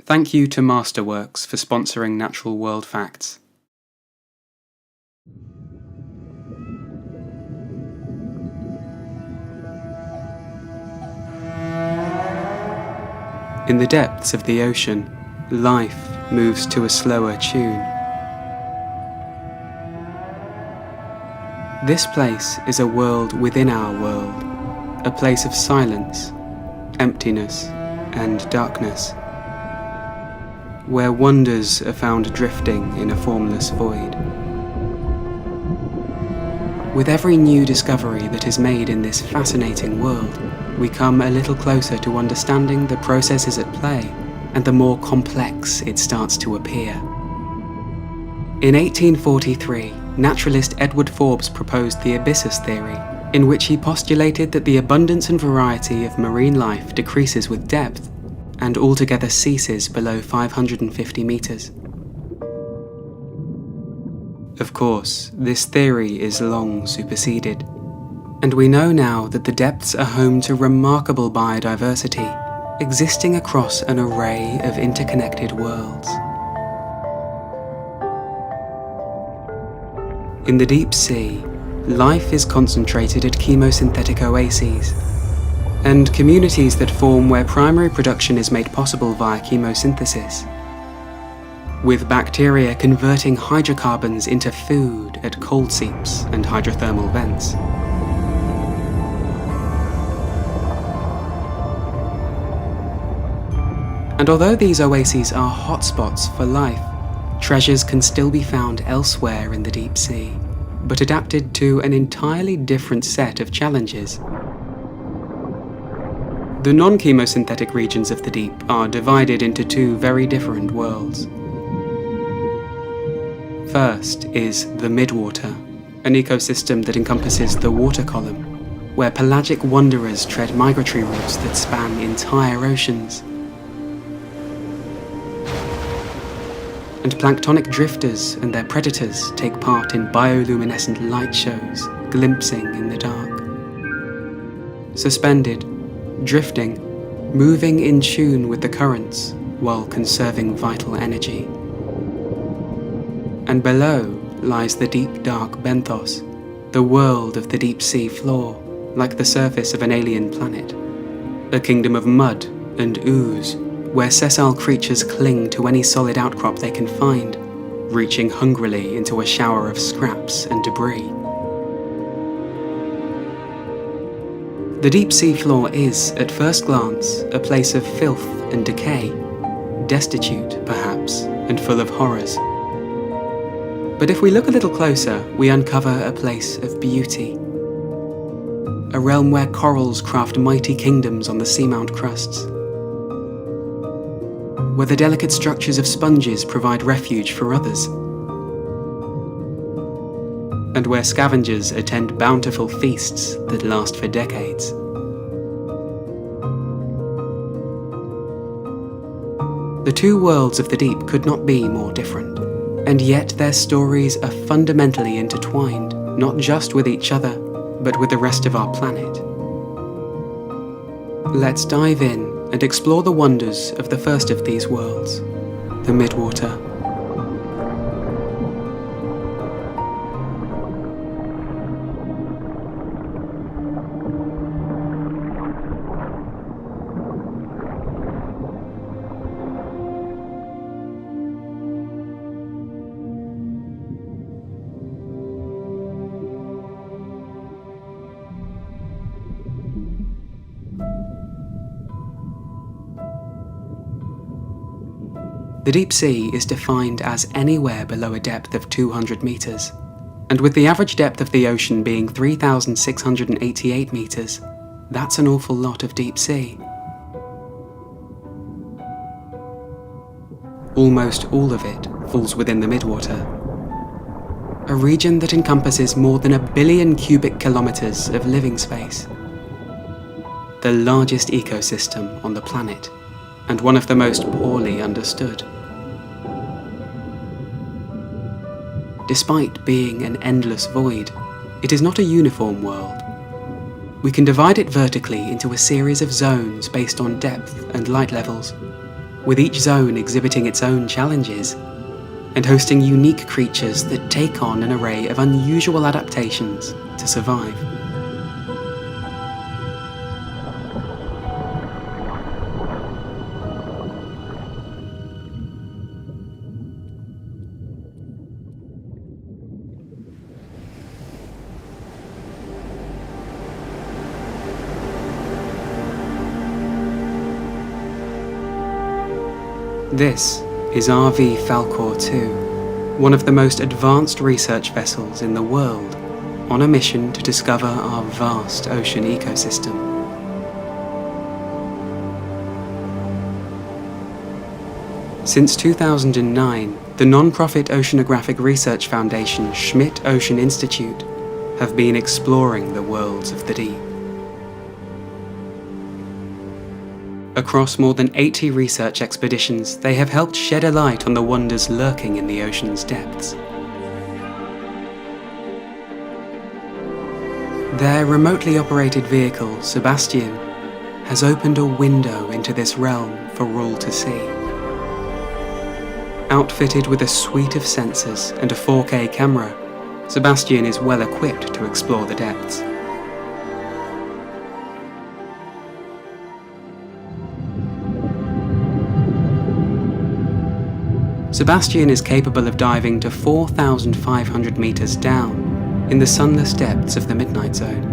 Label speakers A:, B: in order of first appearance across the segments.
A: Thank you to Masterworks for sponsoring Natural World Facts. In the depths of the ocean, life moves to a slower tune. This place is a world within our world, a place of silence, emptiness, and darkness, where wonders are found drifting in a formless void. With every new discovery that is made in this fascinating world, we come a little closer to understanding the processes at play, and the more complex it starts to appear. In 1843, naturalist Edward Forbes proposed the abyssus theory, in which he postulated that the abundance and variety of marine life decreases with depth, and altogether ceases below 550 meters. Of course, this theory is long superseded, and we know now that the depths are home to remarkable biodiversity, existing across an array of interconnected worlds. In the deep sea, life is concentrated at chemosynthetic oases, and communities that form where primary production is made possible via chemosynthesis, with bacteria converting hydrocarbons into food at cold seeps and hydrothermal vents. And although these oases are hotspots for life, treasures can still be found elsewhere in the deep sea, but adapted to an entirely different set of challenges. The non-chemosynthetic regions of the deep are divided into two very different worlds. First is the midwater, an ecosystem that encompasses the water column, where pelagic wanderers tread migratory routes that span entire oceans. And planktonic drifters and their predators take part in bioluminescent light shows, glimpsing in the dark. Suspended, drifting, moving in tune with the currents while conserving vital energy. And below lies the deep dark benthos, the world of the deep sea floor, like the surface of an alien planet. A kingdom of mud and ooze, where sessile creatures cling to any solid outcrop they can find, reaching hungrily into a shower of scraps and debris. The deep sea floor is, at first glance, a place of filth and decay, destitute, perhaps, and full of horrors. But if we look a little closer, we uncover a place of beauty. A realm where corals craft mighty kingdoms on the seamount crusts, where the delicate structures of sponges provide refuge for others, and where scavengers attend bountiful feasts that last for decades. The two worlds of the deep could not be more different, and yet their stories are fundamentally intertwined, not just with each other, but with the rest of our planet. Let's dive in and explore the wonders of the first of these worlds, the midwater. The deep sea is defined as anywhere below a depth of 200 meters, and with the average depth of the ocean being 3,688 meters, that's an awful lot of deep sea. Almost all of it falls within the midwater, a region that encompasses more than 1 billion cubic kilometers of living space. The largest ecosystem on the planet, and one of the most poorly understood. Despite being an endless void, it is not a uniform world. We can divide it vertically into a series of zones based on depth and light levels, with each zone exhibiting its own challenges, and hosting unique creatures that take on an array of unusual adaptations to survive. This is RV Falkor 2, one of the most advanced research vessels in the world, on a mission to discover our vast ocean ecosystem. Since 2009, the non-profit oceanographic research foundation Schmidt Ocean Institute have been exploring the worlds of the deep. Across more than 80 research expeditions, they have helped shed a light on the wonders lurking in the ocean's depths. Their remotely operated vehicle, Sebastian, has opened a window into this realm for all to see. Outfitted with a suite of sensors and a 4K camera, Sebastian is well equipped to explore the depths. Sebastian is capable of diving to 4,500 meters down in the sunless depths of the Midnight Zone.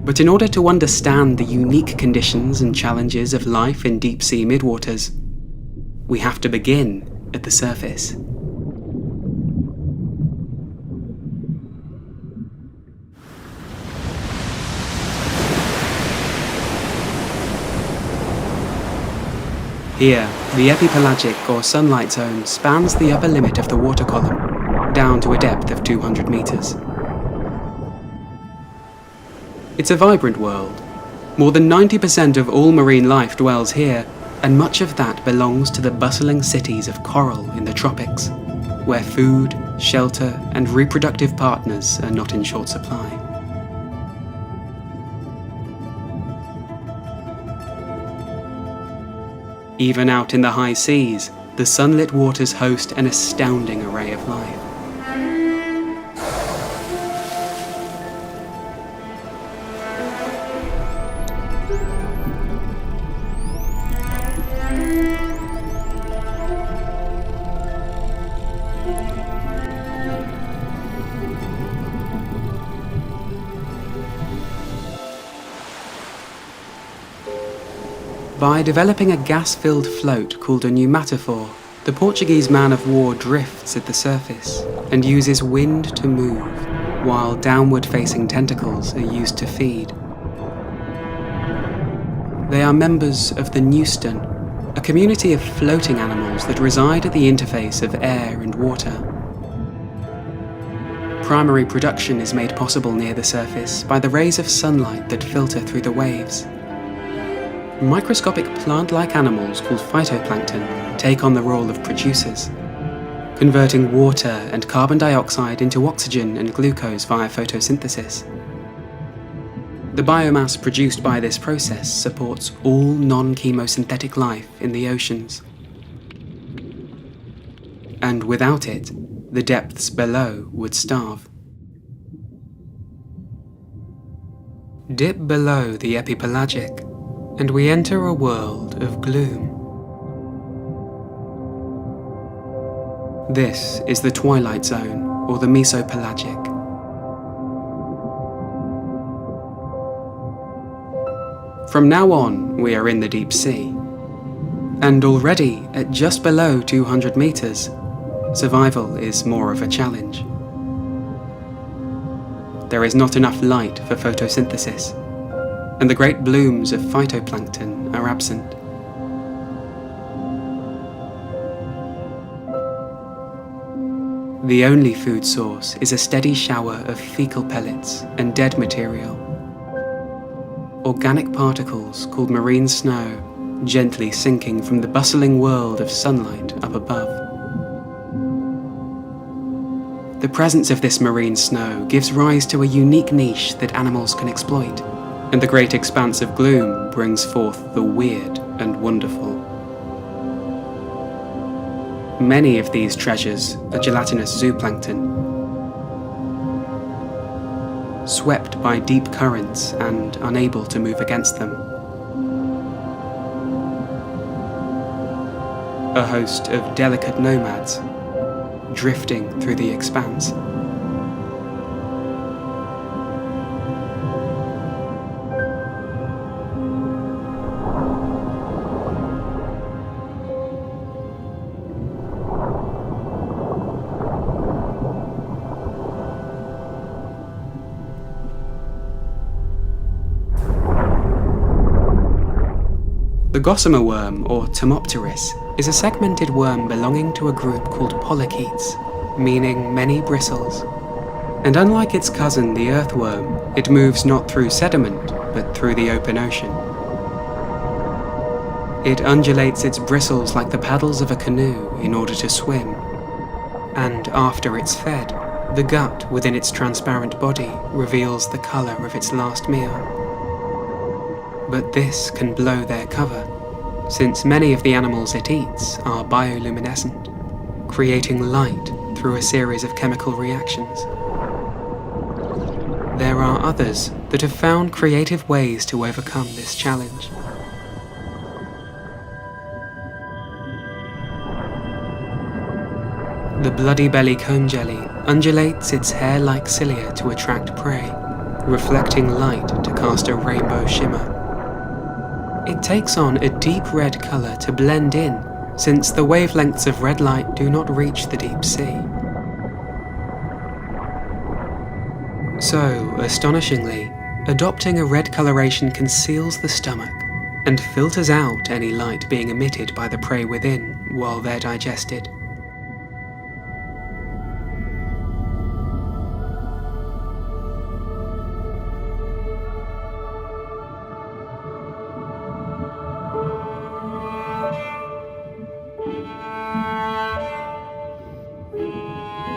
A: But in order to understand the unique conditions and challenges of life in deep-sea midwaters, we have to begin at the surface. Here, the epipelagic or sunlight zone spans the upper limit of the water column, down to a depth of 200 meters. It's a vibrant world. More than 90% of all marine life dwells here, and much of that belongs to the bustling cities of coral in the tropics, where food, shelter, and reproductive partners are not in short supply. Even out in the high seas, the sunlit waters host an astounding array of life. By developing a gas-filled float called a pneumatophore, the Portuguese man-of-war drifts at the surface and uses wind to move, while downward-facing tentacles are used to feed. They are members of the Neuston, a community of floating animals that reside at the interface of air and water. Primary production is made possible near the surface by the rays of sunlight that filter through the waves. Microscopic plant-like animals called phytoplankton take on the role of producers, converting water and carbon dioxide into oxygen and glucose via photosynthesis. The biomass produced by this process supports all non-chemosynthetic life in the oceans. And without it, the depths below would starve. Dip below the epipelagic, and we enter a world of gloom. This is the twilight zone, or the mesopelagic. From now on, we are in the deep sea. And already, at just below 200 meters, survival is more of a challenge. There is not enough light for photosynthesis, and the great blooms of phytoplankton are absent. The only food source is a steady shower of fecal pellets and dead material. Organic particles called marine snow, gently sinking from the bustling world of sunlight up above. The presence of this marine snow gives rise to a unique niche that animals can exploit, and the great expanse of gloom brings forth the weird and wonderful. many of these treasures are gelatinous zooplankton, swept by deep currents and unable to move against them. A host of delicate nomads, drifting through the expanse. The gossamer worm, or Tomopteris, is a segmented worm belonging to a group called polychaetes, meaning many bristles. And unlike its cousin, the earthworm, it moves not through sediment, but through the open ocean. It undulates its bristles like the paddles of a canoe in order to swim. And after it's fed, the gut within its transparent body reveals the colour of its last meal. But this can blow their cover, since many of the animals it eats are bioluminescent, creating light through a series of chemical reactions. There are others that have found creative ways to overcome this challenge. The bloody belly comb jelly undulates its hair-like cilia to attract prey, reflecting light to cast a rainbow shimmer. It takes on a deep red colour to blend in, since the wavelengths of red light do not reach the deep sea. So, astonishingly, adopting a red coloration conceals the stomach and filters out any light being emitted by the prey within while they're digested.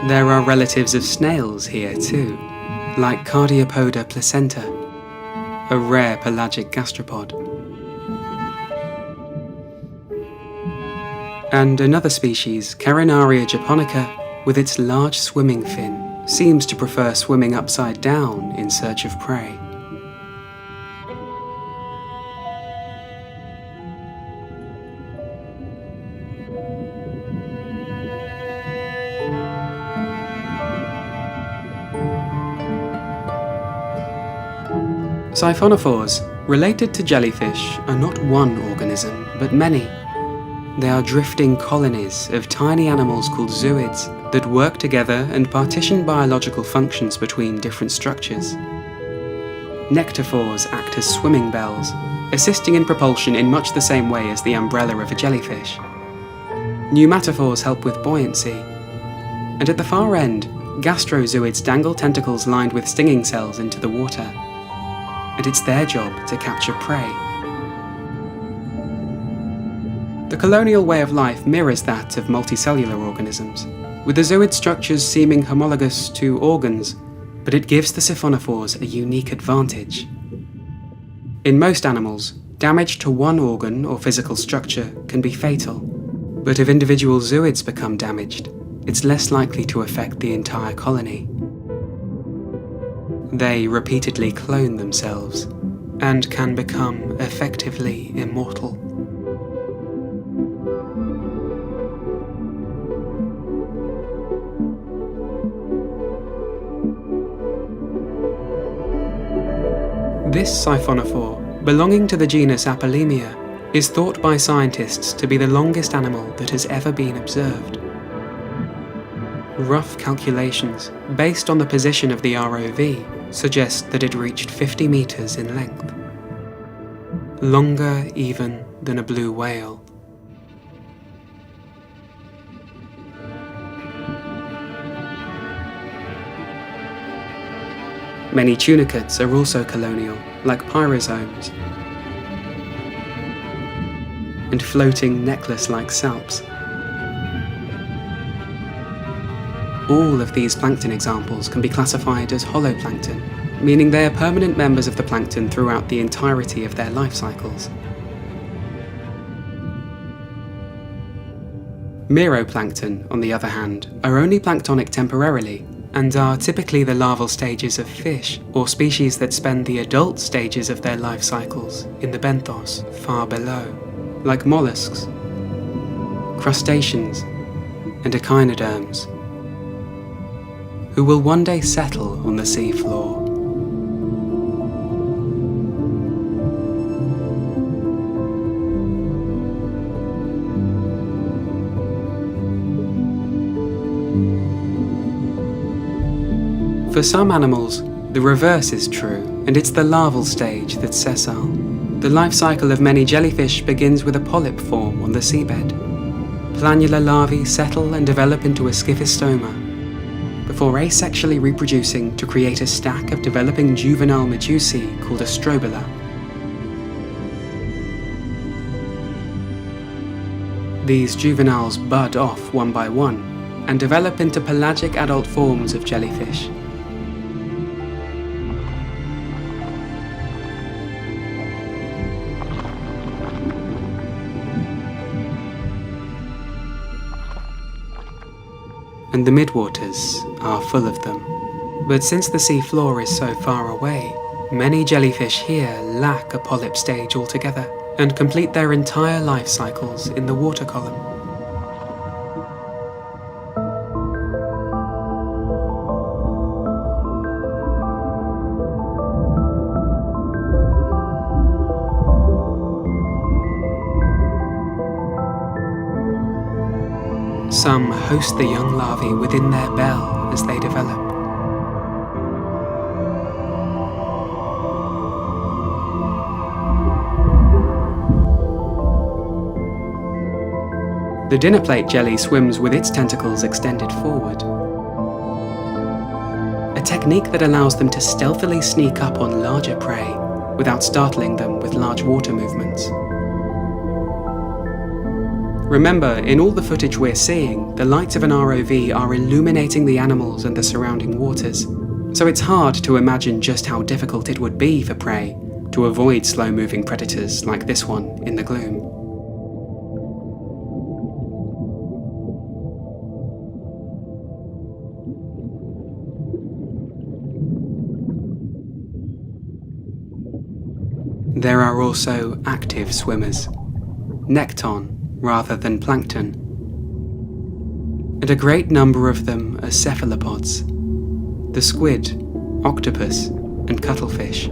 A: There are relatives of snails here too, like Cardiopoda placenta, a rare pelagic gastropod. And another species, Carinaria japonica, with its large swimming fin, seems to prefer swimming upside down in search of prey. Siphonophores, related to jellyfish, are not one organism, but many. They are drifting colonies of tiny animals called zooids that work together and partition biological functions between different structures. Nectophores act as swimming bells, assisting in propulsion in much the same way as the umbrella of a jellyfish. Pneumatophores help with buoyancy. And at the far end, gastrozooids dangle tentacles lined with stinging cells into the water. And it's their job to capture prey. The colonial way of life mirrors that of multicellular organisms, with the zooid structures seeming homologous to organs, but it gives the siphonophores a unique advantage. In most animals, damage to one organ or physical structure can be fatal, but if individual zooids become damaged, it's less likely to affect the entire colony. They repeatedly clone themselves, and can become effectively immortal. This siphonophore, belonging to the genus Apolemia, is thought by scientists to be the longest animal that has ever been observed. Rough calculations, based on the position of the ROV, suggest that it reached 50 meters in length. Longer even than a blue whale. Many tunicates are also colonial, like pyrosomes, and floating necklace-like salps. All of these plankton examples can be classified as holoplankton, meaning they are permanent members of the plankton throughout the entirety of their life cycles. Meroplankton, on the other hand, are only planktonic temporarily, and are typically the larval stages of fish, or species that spend the adult stages of their life cycles in the benthos, far below, like mollusks, crustaceans, and echinoderms, who will one day settle on the sea floor. For some animals, the reverse is true, and it's the larval stage that's sessile. The life cycle of many jellyfish begins with a polyp form on the seabed. Planular larvae settle and develop into a scyphistoma, before asexually reproducing to create a stack of developing juvenile medusae called a strobila. These juveniles bud off one by one, and develop into pelagic adult forms of jellyfish. And the midwaters are full of them. But since the sea floor is so far away, many jellyfish here lack a polyp stage altogether, and complete their entire life cycles in the water column. Some host the young larvae within their bell as they develop. The dinnerplate jelly swims with its tentacles extended forward, a technique that allows them to stealthily sneak up on larger prey without startling them with large water movements. Remember, in all the footage we're seeing, the lights of an ROV are illuminating the animals and the surrounding waters, so it's hard to imagine just how difficult it would be for prey to avoid slow-moving predators like this one in the gloom. There are also active swimmers, nekton rather than plankton, and a great number of them are cephalopods, the squid, octopus, and cuttlefish.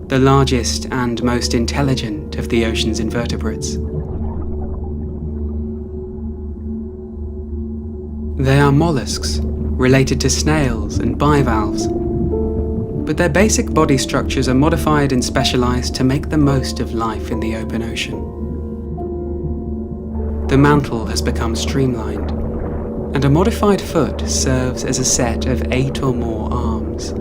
A: The largest and most intelligent of the ocean's invertebrates. They are mollusks, related to snails and bivalves, but their basic body structures are modified and specialized to make the most of life in the open ocean. The mantle has become streamlined, and a modified foot serves as a set of 8 or more arms.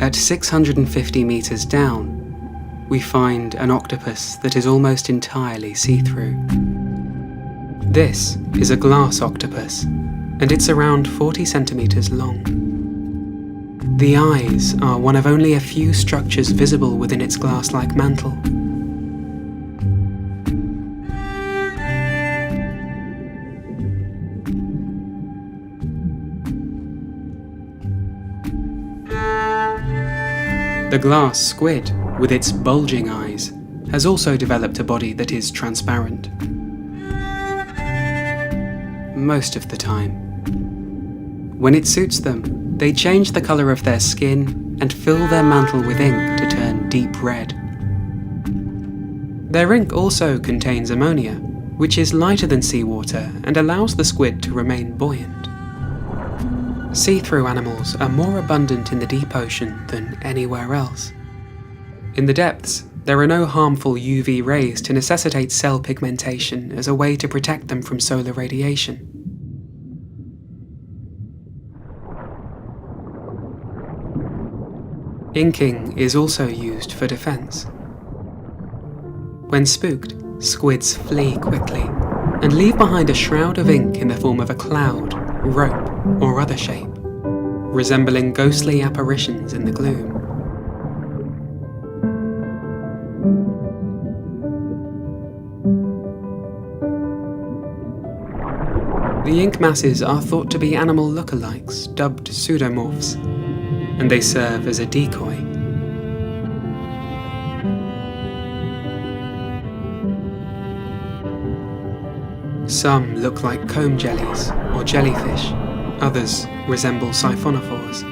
A: At 650 meters down, we find an octopus that is almost entirely see-through. This is a glass octopus, and it's around 40 centimeters long. The eyes are one of only a few structures visible within its glass-like mantle. The glass squid, with its bulging eyes, has also developed a body that is transparent. Most of the time. When it suits them, they change the colour of their skin and fill their mantle with ink to turn deep red. Their ink also contains ammonia, which is lighter than seawater and allows the squid to remain buoyant. See-through animals are more abundant in the deep ocean than anywhere else. In the depths, there are no harmful UV rays to necessitate cell pigmentation as a way to protect them from solar radiation. Inking is also used for defense. When spooked, squids flee quickly and leave behind a shroud of ink in the form of a cloud, rope, or other shape, resembling ghostly apparitions in the gloom. The ink masses are thought to be animal lookalikes, dubbed pseudomorphs, and they serve as a decoy. Some look like comb jellies or jellyfish, others resemble siphonophores.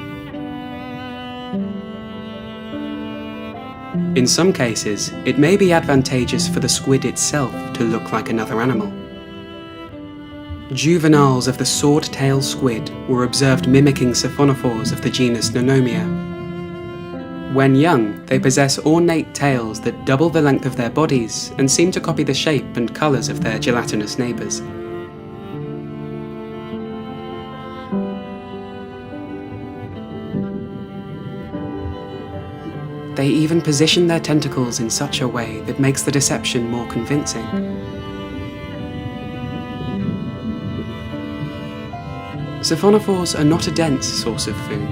A: In some cases, it may be advantageous for the squid itself to look like another animal. Juveniles of the sword-tail squid were observed mimicking siphonophores of the genus Nonomia. When young, they possess ornate tails that double the length of their bodies and seem to copy the shape and colours of their gelatinous neighbours. They even position their tentacles in such a way that makes the deception more convincing. Siphonophores are not a dense source of food.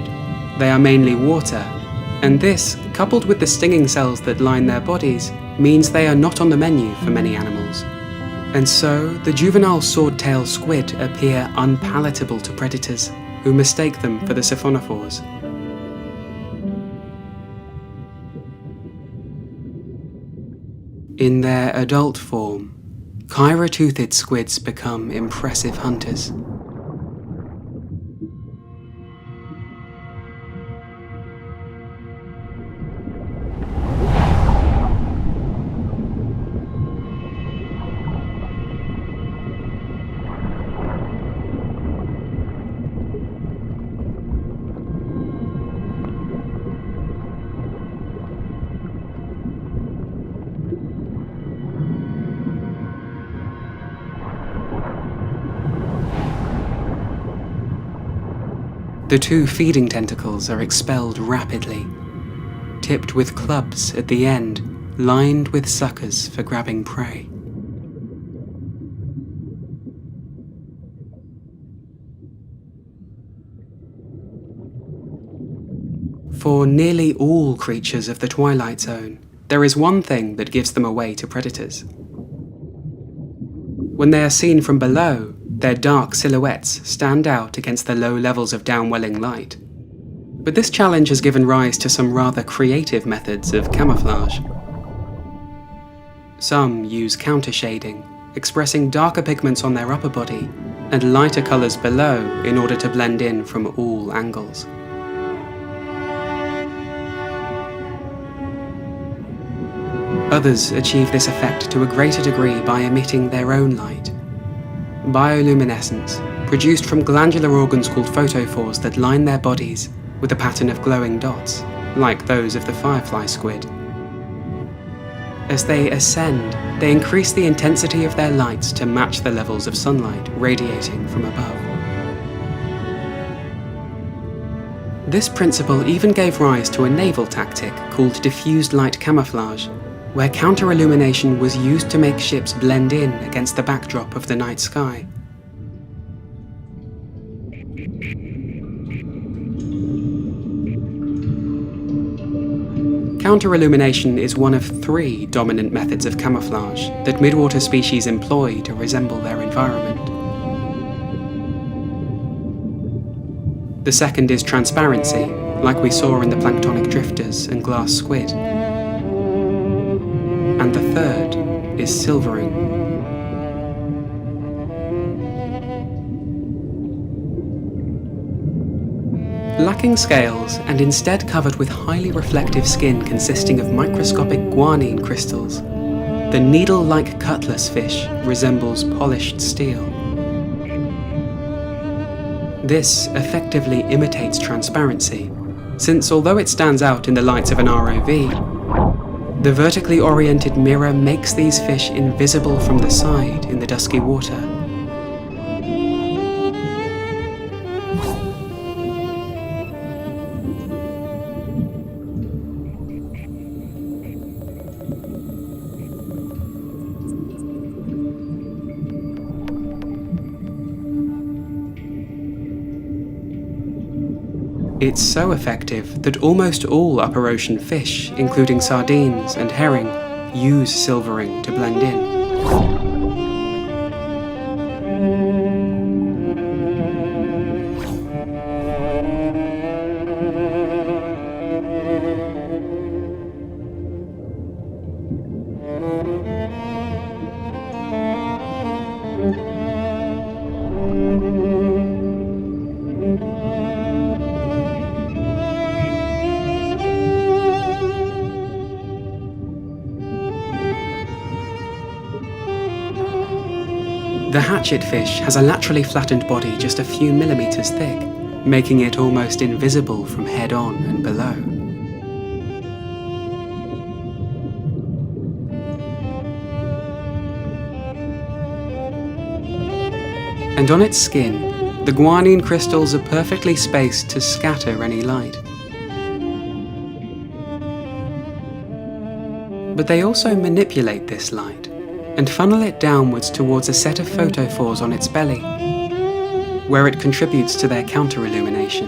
A: They are mainly water, and this, coupled with the stinging cells that line their bodies, means they are not on the menu for many animals. And so, the juvenile sword-tail squid appear unpalatable to predators, who mistake them for the siphonophores. In their adult form, chiro-toothed squids become impressive hunters. The two feeding tentacles are expelled rapidly, tipped with clubs at the end, lined with suckers for grabbing prey. For nearly all creatures of the Twilight Zone, there is one thing that gives them away to predators. When they are seen from below, their dark silhouettes stand out against the low levels of downwelling light. But this challenge has given rise to some rather creative methods of camouflage. Some use countershading, expressing darker pigments on their upper body and lighter colours below in order to blend in from all angles. Others achieve this effect to a greater degree by emitting their own light. Bioluminescence, produced from glandular organs called photophores that line their bodies with a pattern of glowing dots, like those of the firefly squid. As they ascend, they increase the intensity of their lights to match the levels of sunlight radiating from above. This principle even gave rise to a naval tactic called diffused light camouflage, where counter-illumination was used to make ships blend in against the backdrop of the night sky. Counter-illumination is one of 3 dominant methods of camouflage that midwater species employ to resemble their environment. The second is transparency, like we saw in the planktonic drifters and glass squid. And the third is silvering. Lacking scales and instead covered with highly reflective skin consisting of microscopic guanine crystals, the needle-like cutlass fish resembles polished steel. This effectively imitates transparency, since although it stands out in the lights of an ROV, the vertically oriented mirror makes these fish invisible from the side in the dusky water. It's so effective that almost all upper ocean fish, including sardines and herring, use silvering to blend in. The hatchetfish has a laterally flattened body just a few millimeters thick, making it almost invisible from head on and below. And on its skin, the guanine crystals are perfectly spaced to scatter any light. But they also manipulate this light and funnel it downwards towards a set of photophores on its belly, where it contributes to their counter-illumination.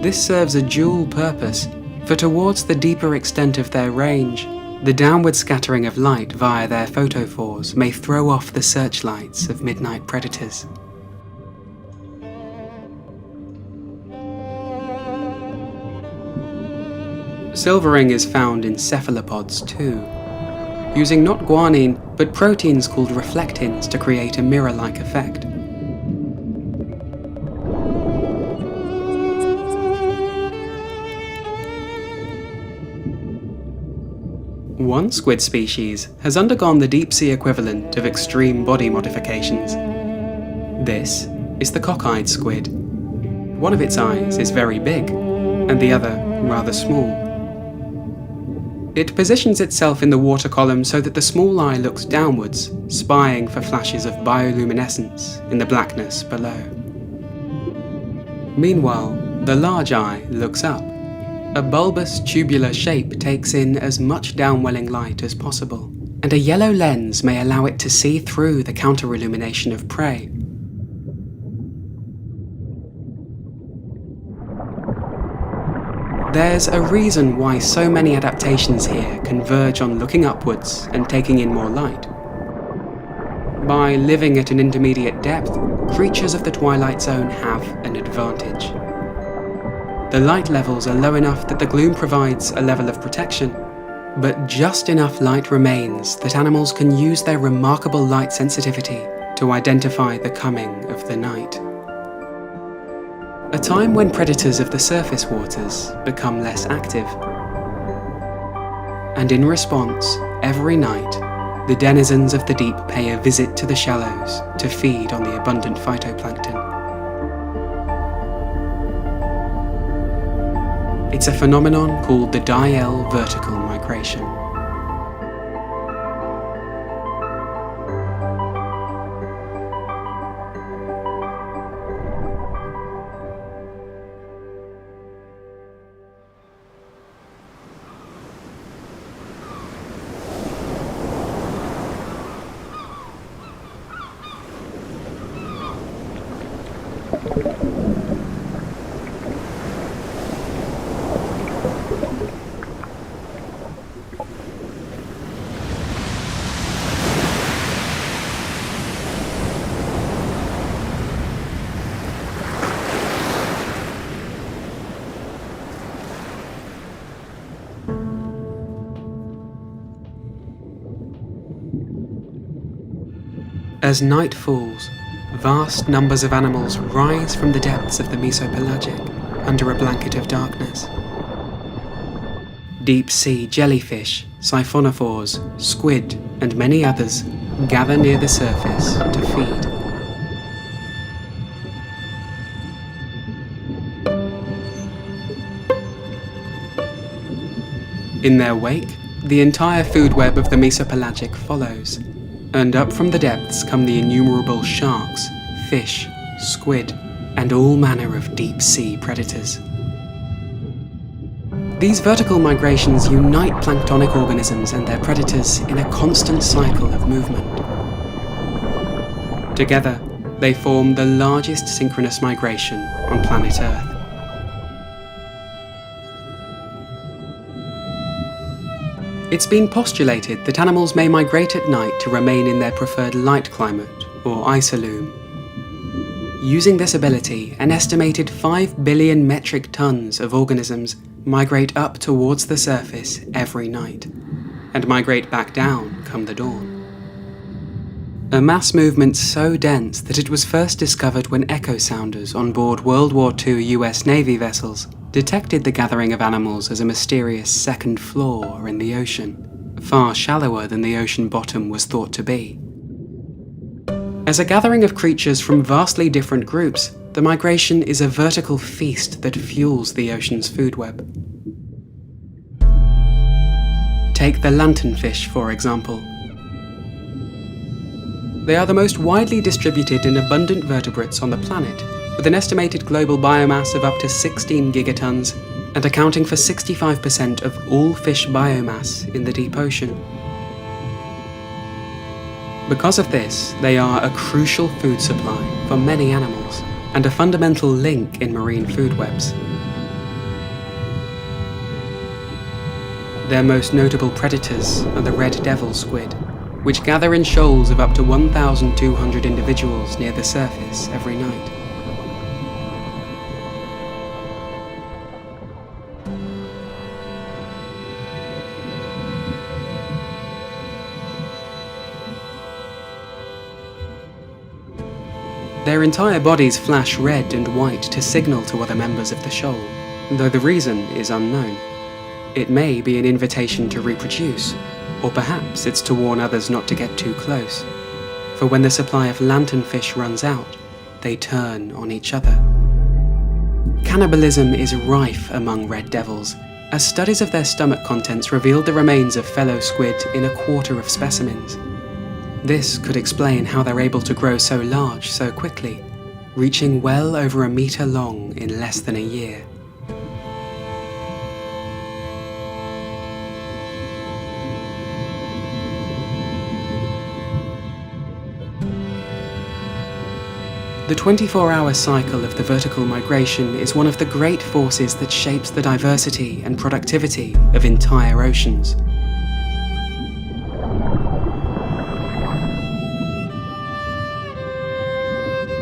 A: This serves a dual purpose, for towards the deeper extent of their range, the downward scattering of light via their photophores may throw off the searchlights of midnight predators. Silvering is found in cephalopods too, using not guanine but proteins called reflectins to create a mirror-like effect. One squid species has undergone the deep-sea equivalent of extreme body modifications. This is the cockeyed squid. One of its eyes is very big, and the other rather small. It positions itself in the water column so that the small eye looks downwards, spying for flashes of bioluminescence in the blackness below. Meanwhile, the large eye looks up. A bulbous tubular shape takes in as much downwelling light as possible, and a yellow lens may allow it to see through the counter-illumination of prey. There's a reason why so many adaptations here converge on looking upwards and taking in more light. By living at an intermediate depth, creatures of the Twilight Zone have an advantage. The light levels are low enough that the gloom provides a level of protection, but just enough light remains that animals can use their remarkable light sensitivity to identify the coming of the night. A time when predators of the surface waters become less active. And in response, every night, the denizens of the deep pay a visit to the shallows to feed on the abundant phytoplankton. It's a phenomenon called the Diel vertical migration. As night falls, vast numbers of animals rise from the depths of the mesopelagic under a blanket of darkness. Deep-sea jellyfish, siphonophores, squid, and many others gather near the surface to feed. In their wake, the entire food web of the mesopelagic follows, and up from the depths come the innumerable sharks, fish, squid, and all manner of deep-sea predators. These vertical migrations unite planktonic organisms and their predators in a constant cycle of movement. Together, They form the largest synchronous migration on planet Earth. It's been postulated that animals may migrate at night to remain in their preferred light climate, or isolume. Using this ability, an estimated 5 billion metric tons of organisms migrate up towards the surface every night, and migrate back down come the dawn. A mass movement so dense that it was first discovered when echo sounders on board World War II US Navy vessels detected the gathering of animals as a mysterious second floor in the ocean, far shallower than the ocean bottom was thought to be. As a gathering of creatures from vastly different groups, the migration is a vertical feast that fuels the ocean's food web. Take the lanternfish, for example. They are the most widely distributed and abundant vertebrates on the planet, with an estimated global biomass of up to 16 gigatons and accounting for 65% of all fish biomass in the deep ocean. Because of this, they are a crucial food supply for many animals and a fundamental link in marine food webs. Their most notable predators are the red devil squid, which gather in shoals of up to 1,200 individuals near the surface every night. Their entire bodies flash red and white to signal to other members of the shoal, though the reason is unknown. It may be an invitation to reproduce, or perhaps it's to warn others not to get too close, for when the supply of lanternfish runs out, they turn on each other. Cannibalism is rife among red devils, as studies of their stomach contents revealed the remains of fellow squid in a quarter of specimens. This could explain how they're able to grow so large so quickly, reaching well over a meter long in less than a year. The 24-hour cycle of the vertical migration is one of the great forces that shapes the diversity and productivity of entire oceans.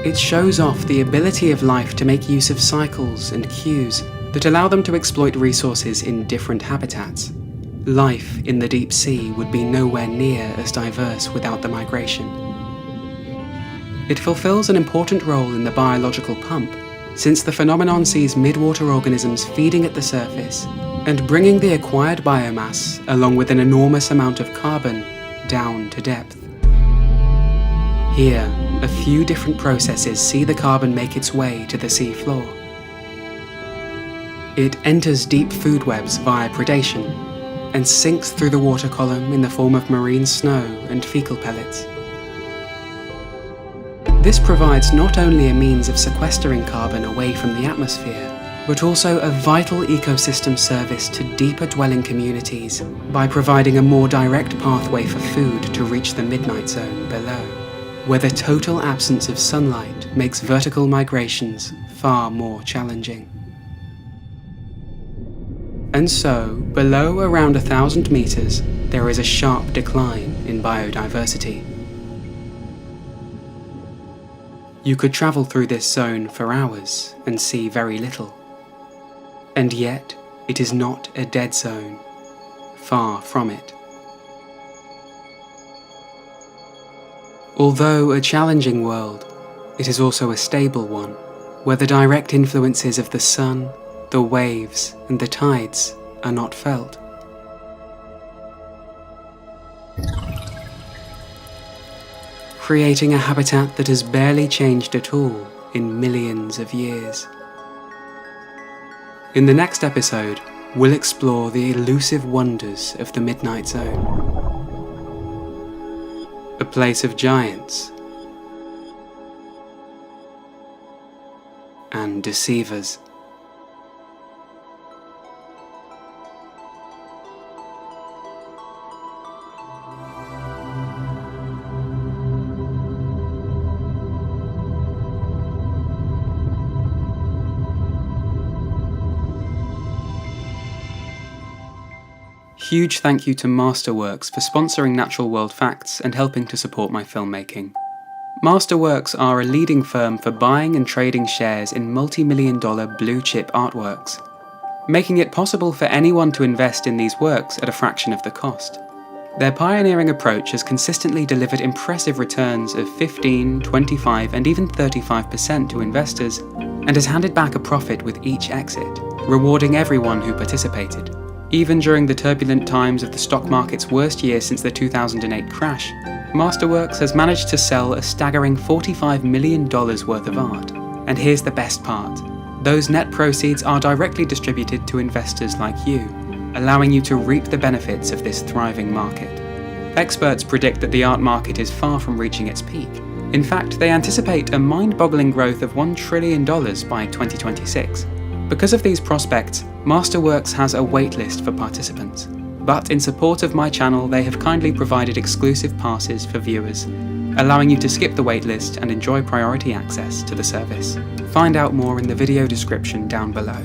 A: It shows off the ability of life to make use of cycles and cues that allow them to exploit resources in different habitats. Life in the deep sea would be nowhere near as diverse without the migration. It fulfills an important role in the biological pump, since the phenomenon sees midwater organisms feeding at the surface and bringing the acquired biomass, along with an enormous amount of carbon, down to depth. Here, a few different processes see the carbon make its way to the sea floor. It enters deep food webs via predation and sinks through the water column in the form of marine snow and fecal pellets. This provides not only a means of sequestering carbon away from the atmosphere, but also a vital ecosystem service to deeper dwelling communities by providing a more direct pathway for food to reach the midnight zone below, where the total absence of sunlight makes vertical migrations far more challenging. And so, below around 1,000 meters, there is a sharp decline in biodiversity. You could travel through this zone for hours and see very little. And yet, it is not a dead zone. Far from it. Although a challenging world, it is also a stable one, where the direct influences of the sun, the waves, and the tides are not felt. Creating a habitat that has barely changed at all in millions of years. In the next episode, we'll explore the elusive wonders of the Midnight Zone. A place of giants and deceivers. Huge thank you to Masterworks for sponsoring Natural World Facts and helping to support my filmmaking. Masterworks are a leading firm for buying and trading shares in multi-million-dollar blue-chip artworks, making it possible for anyone to invest in these works at a fraction of the cost. Their pioneering approach has consistently delivered impressive returns of 15, 25, and even 35% to investors, and has handed back a profit with each exit, rewarding everyone who participated. Even during the turbulent times of the stock market's worst year since the 2008 crash, Masterworks has managed to sell a staggering $45 million worth of art. And here's the best part. Those net proceeds are directly distributed to investors like you, allowing you to reap the benefits of this thriving market. Experts predict that the art market is far from reaching its peak. In fact, they anticipate a mind-boggling growth of $1 trillion by 2026. Because of these prospects, Masterworks has a waitlist for participants. But in support of my channel, they have kindly provided exclusive passes for viewers, allowing you to skip the waitlist and enjoy priority access to the service. Find out more in the video description down below.